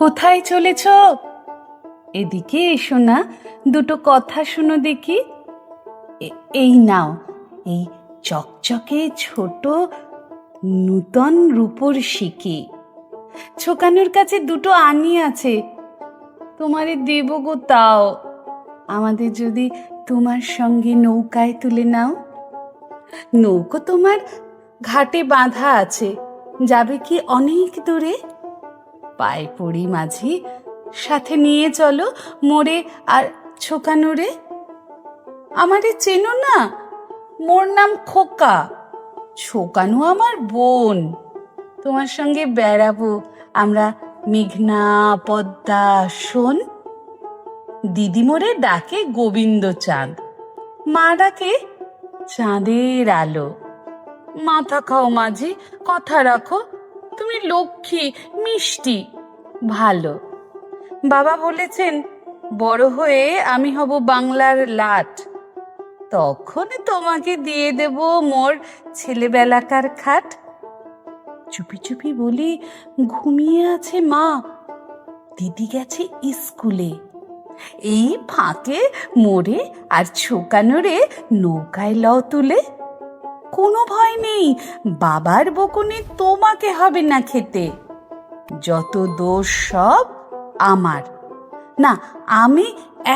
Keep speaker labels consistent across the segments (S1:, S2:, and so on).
S1: কোথায় চলেছ? এদিকে এসো না, দুটো কথা শুনো দেখি। এই নাও, এই চকচকে ছোট নূতন রূপোর সিকি। ছোকানোর কাছে দুটো আনি আছে, তোমারে দেব গো। তাও আমাদের যদি তোমার সঙ্গে নৌকায় তুলে নাও। নৌকো তোমার ঘাটে বাঁধা আছে, যাবে কি অনেক দূরে? পায়ে পড়ি মাঝি, সাথে নিয়ে চলো মোরে আর ছোকানুরে। আমারে চেনো না? মোর নাম খোকা, ছোকানু আমার বোন। তোমার সঙ্গে বেড়াবো আমরা মেঘনা পদ্মা শোন। দিদি মোরে ডাকে গোবিন্দ চাঁদ, মা ডাকে চাঁদের আলো। মাথা খাও মাঝি, কথা রাখো, তুমি লক্ষ্মী, মিষ্টি, ভালো। বাবা বলেছেন বড় হয়ে আমি হব বাংলার লাট, তখন তোমাকে দিয়ে দেব মোর ছেলেবেলাকার খাট। চুপি চুপি বলি ঘুমিয়ে আছে মা, দিদি গেছে স্কুলে। এই ফাঁকে মোরে আর ছোকানোরে নৌকায় লও তুলে। কোনো ভয় নেই, বাবার বকুনি তোমাকে হবে না খেতে। যত দোষ সব আমার, না আমি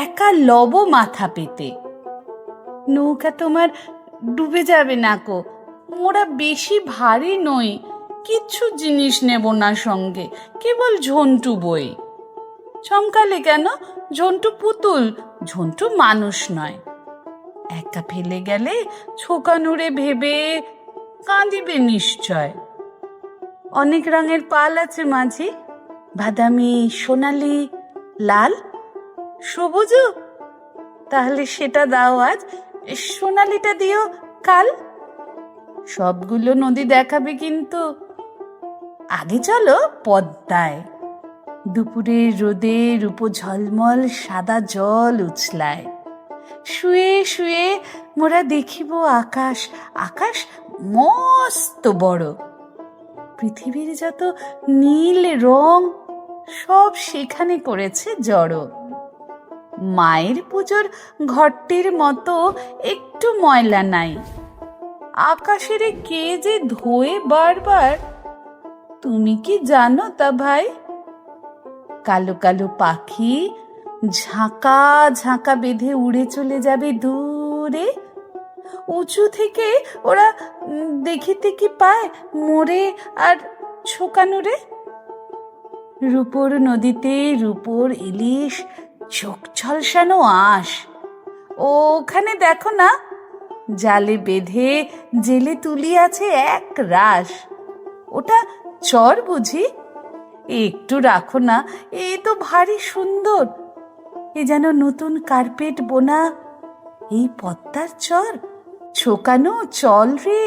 S1: একা লব মাথা পেতে। নৌকা তোমার ডুবে যাবে না কো, মোরা বেশি ভারী নই, কিচ্ছু জিনিস নেব না সঙ্গে, কেবল ঝন্টু বই। চমকালে কেন? ঝন্টু পুতুল, ঝন্টু মানুষ নয়। একা ফেলে গেলে ছোকানুরে ভেবে কাঁদিবে নিশ্চয়। অনেক রঙের পাল আছে মাঝি, বাদামি, সোনালি, লাল, সবুজ। তাহলে সেটা দাও আজ, সোনালিটা দিও কাল। সবগুলো নদী দেখাবে কিন্তু। আগে চলো পদ্মায়, দুপুরের রোদে রূপো ঝলমল সাদা জল উছলায়। শুয়ে শুয়ে মোরা দেখিব আকাশ, আকাশ মস্ত বড়। পৃথিবীর যত নীল রং সব সেখানে করেছে জড়ো। মায়ের পুজোর ঘরটির মতো একটু ময়লা নাই। আকাশের কে যে ধোয়ে বারবার, তুমি কি জানো তা ভাই? কালো কালো পাখি ঝাঁকা ঝাঁকা বেঁধে উড়ে চলে যাবে দূরে। উঁচু থেকে ওরা দেখিতে কি পায় মোরে আর ছোকানুরে। রূপোর নদীতে রূপোর ইলিশ, চোখ ঝলসানো আঁশ। ওখানে দেখো না, জালে বেঁধে জেলে তুলি আছে এক রাশ। ওটা চর বুঝি? একটু রাখো না, এ তো ভারী সুন্দর। এ যেন নতুন কার্পেট বোনা। এই পদ্মার চর, ছোকানো চল রে,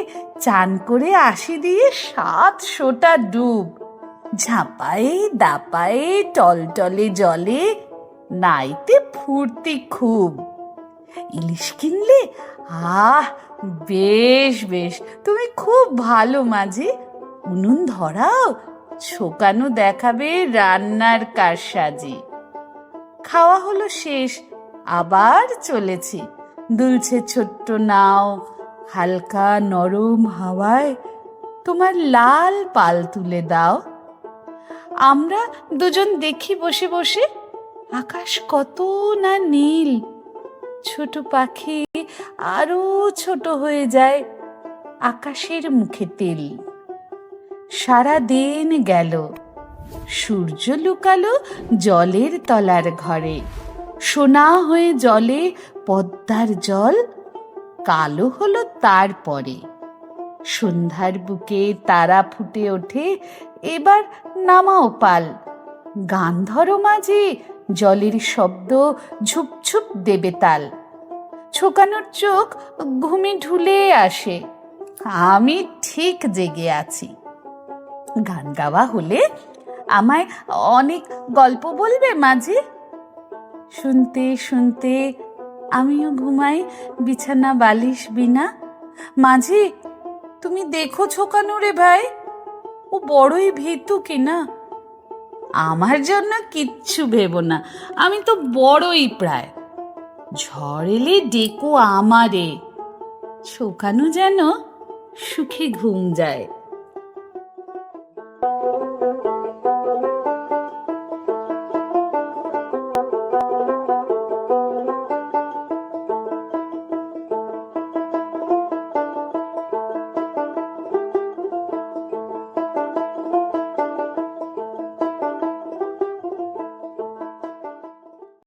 S1: চান করে আসি দিয়ে 700টা ডুব। ঝাঁপায়ে দাপায়ে টলটলে জলে, নাইতে ফুর্তি খুব। ইলিশ কিনলে, আহ বেশ বেশ, তুমি খুব ভালো মাঝি। উনুন ধরাও, ছোকানো দেখাবে রান্নার কারসাজি। খাওয়া হলো শেষ, আবার চলেছি। দুলছে ছোট্ট নাও, হালকা নরম হাওয়ায় তোমার লাল পাল তুলে দাও। আমরা দুজন দেখি বসে বসে আকাশ কত না নীল। ছোট পাখি আরো ছোট হয়ে যায় আকাশের মুখে তেল। সারা দিন গেল, সূর্য লুকালো জলের তলার ঘরে। সোনা হয়ে জলে পদ্মার জল কালো হলো তারপরে। সন্ধ্যার বুকে তারা ফুটে ওঠে, এবার নামাও পাল। গান ধরো মাঝি, জলের শব্দ ঝুপঝুপ দেবে তাল। ছোকানোর চোখ ঘুমে ঢুলে আসে, আমি ঠিক জেগে আছি। গান গাওয়া হলে আমায় অনেক গল্প বলবে মাঝি? শুনতে শুনতে আমিও ঘুমাই বিছানা বালিশ বিনা। মাঝি, তুমি দেখো ছোকানুরে ভাই, ও বড়ই ভীতু কিনা। আমার জন্য কিচ্ছু ভেবো না, আমি তো বড়ই প্রায়। ঝড় এলে ডেকো আমারে, শোকানো যেন সুখে ঘুম যায়।